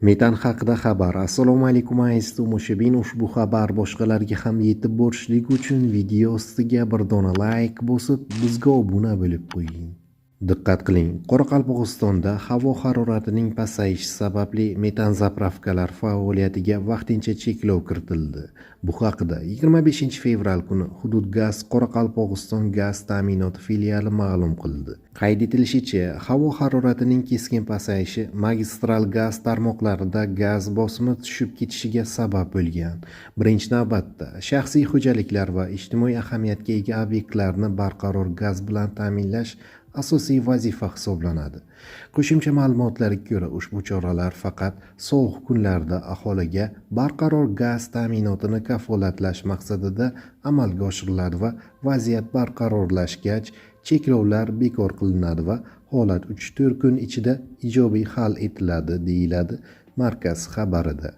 Metan haqida xabar. Assalomu alaykum aziz tomoshabin. Ushbu xabar boshqalarga ham yetib borishligi uchun video ostiga bir dona like bosib, bizga obuna bo'lib qo'ying. Diqqat qiling, Qoraqalpog'istonda havo haroratining pasayishi sababli metan zapravkalar faoliyatiga vaqtincha cheklov kiritildi. Bu haqida 25 fevral kuni Hudud gaz Qoraqalpog'iston gaz ta'minoti filiali ma'lum qildi. Qayd etilishicha, havo haroratining keskin pasayishi magistral gaz tarmoqlarida gaz bosimi tushib ketishiga sabab bo'lgan. Birinchi navbatda shaxsiy xo'jaliklar va ijtimoiy ahamiyatga ega obyektlarni barqaror gaz bilan ta'minlash asosiy vazifa hisoblanadi. Qo'shimcha ma'lumotlarga ko'ra, ushbu choralar faqat sovuq kunlarda aholiga barqaror gaz ta'minotini kafolatlash maqsadida amalga oshiriladi va vaziyat barqarorlashgach, cheklovlar bekor qilinadi va holat 3-4 kun ichida ijobiy hal etiladi, deyiladi markaz xabarida.